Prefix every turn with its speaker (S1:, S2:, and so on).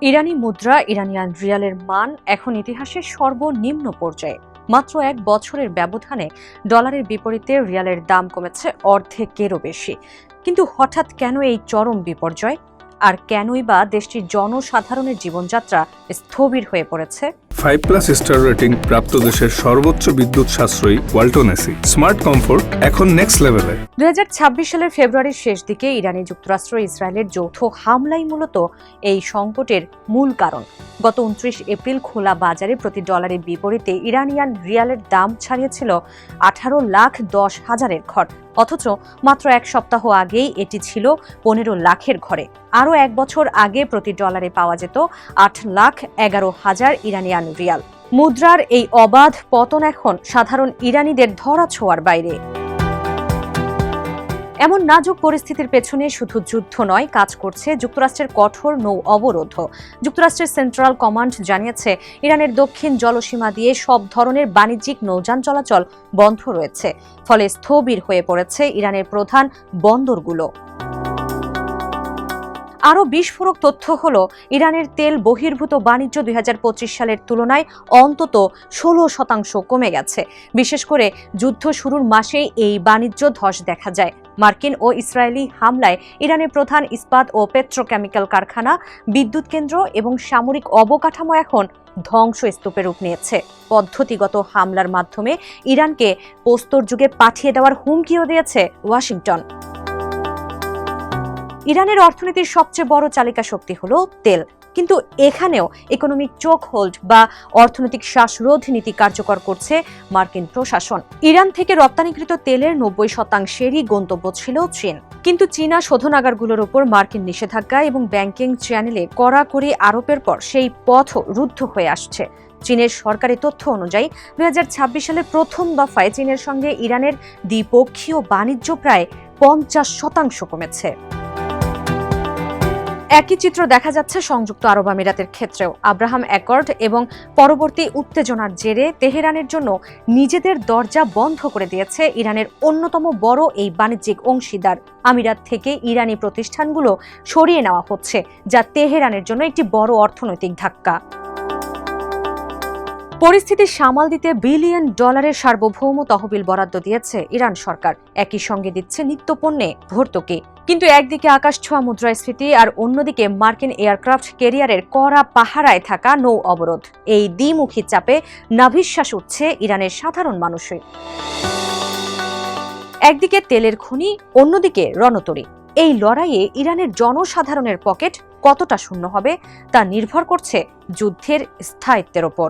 S1: ইরানি মুদ্রা ইরানিয়ান রিয়ালের মান এখন ইতিহাসের সর্বনিম্ন পর্যায়ে। মাত্র এক বছরের ব্যবধানে ডলারের বিপরীতে রিয়ালের দাম কমেছে অর্ধেকেরও বেশি। কিন্তু হঠাৎ কেন এই চরম বিপর্যয়? আর কেনই বা দেশটির জনসাধারণের জীবনযাত্রা স্থবির হয়ে পড়েছে?
S2: 5+ স্টার রেটিং প্রাপ্ত দেশের সর্বোচ্চ বিদ্যুৎ সাশ্রয়ী ওয়ালটন এসি স্মার্ট কমফোর্ট এখন নেক্সট লেভেলে।
S1: 2026 সালের ফেব্রুয়ারির শেষ দিকে ইরানি যুক্তরাষ্ট্র ইসরায়েলের যৌথ হামলাই মূলত এই সংকটের মূল কারণ। গত 29 এপ্রিল খোলা বাজারে প্রতি ডলারের বিপরীতে ইরানিয়ান রিয়ালের দাম ছাড়িয়েছিল 18,10,000-এর ঘর। অথচ মাত্র এক সপ্তাহ আগেই এটি ছিল 15 লাখের ঘরে। আরও এক বছর আগে প্রতি ডলারে পাওয়া যেত 8,11,000 ইরানিয়ান রিয়াল। মুদ্রার এই অবাধ পতন এখন সাধারণ ইরানিদের ধরাছোঁয়ার বাইরে। এমন নাজুক পরিস্থিতির পেছনে শুধু যুদ্ধ নয়, কাজ করছে যুক্তরাষ্ট্রের কঠোর নৌ অবরোধ। যুক্তরাষ্ট্রের সেন্ট্রাল কমান্ড জানিয়েছে, ইরানের দক্ষিণ জলসীমা দিয়ে সব ধরনের বাণিজ্যিক নৌযান চলাচল বন্ধ রয়েছে। ফলে স্থবির হয়ে পড়েছে ইরানের প্রধান বন্দরগুলো। আরও বিস্ফোরক তথ্য হল, ইরানের তেল বহির্ভূত বাণিজ্য 2025 সালের তুলনায় অন্তত 16% কমে গেছে। বিশেষ করে যুদ্ধ শুরুর মাসেই এই বাণিজ্য ধস দেখা যায়। মার্কিন ও ইসরায়েলি হামলায় ইরানের প্রধান ইস্পাত ও পেট্রোকেমিক্যাল কারখানা, বিদ্যুৎ কেন্দ্র এবং সামরিক অবকাঠামো এখন ধ্বংসস্তূপে রূপ নিয়েছে। পদ্ধতিগত হামলার মাধ্যমে ইরানকে প্রস্তর যুগে পাঠিয়ে দেওয়ার হুমকিও দিয়েছে ওয়াশিংটন। ইরানের অর্থনীতির সবচেয়ে বড় চালিকা শক্তি হলো তেল, কিন্তু এখানেও ইকোনমিক চোক হোল্ড বা অর্থনৈতিক শ্বাসরোধ নীতি কার্যকর করছে মার্কিন প্রশাসন। ইরান থেকে রপ্তানিকৃত তেলের 90%-এরই গন্তব্য ছিল চীন। কিন্তু চীনা শোধনাগারগুলোর উপর মার্কিন নিষেধাজ্ঞা এবং ব্যাংকিং চ্যানেলে কড়াকড়ি আরোপের পর সেই পথ রুদ্ধ হয়ে আসছে। চীনের সরকারি তথ্য অনুযায়ী 2026 সালের প্রথম দফায় চীনের সঙ্গে ইরানের দ্বিপক্ষীয় বাণিজ্য প্রায় 50% কমেছে। একই চিত্র দেখা যাচ্ছে সংযুক্ত আরব আমিরাতের ক্ষেত্রেও। আব্রাহাম অ্যাকর্ড এবং পরবর্তী উত্তেজনার জেরে তেহরানের জন্য নিজেদের দরজা বন্ধ করে দিয়েছে ইরানের অন্যতম বড় এই বাণিজ্যিক অংশীদার। আমিরাত থেকে ইরানি প্রতিষ্ঠানগুলো সরিয়ে নেওয়া হচ্ছে, যা তেহরানের জন্য একটি বড় অর্থনৈতিক ধাক্কা। পরিস্থিতি সামাল দিতে বিলিয়ন ডলারের সার্বভৌম তহবিল বরাদ্দ দিয়েছে ইরান সরকার। একই সঙ্গে দিচ্ছে নিত্যপণ্যে ভর্তুকি। কিন্তু একদিকে আকাশছোঁয়া মুদ্রাস্ফীতি আর অন্যদিকে মার্কিন এয়ারক্রাফট ক্যারিয়ারের কড়া পাহারায় থাকা নৌ অবরোধ। এই দ্বিমুখী চাপে নাভিশ্বাস উঠছে ইরানের সাধারণ মানুষের। একদিকে তেলের খনি, অন্যদিকে রণতরী। এই লড়াইয়ে ইরানের জনসাধারণের পকেট কতটা শূন্য হবে তা নির্ভর করছে যুদ্ধের স্থায়িত্বের ওপর।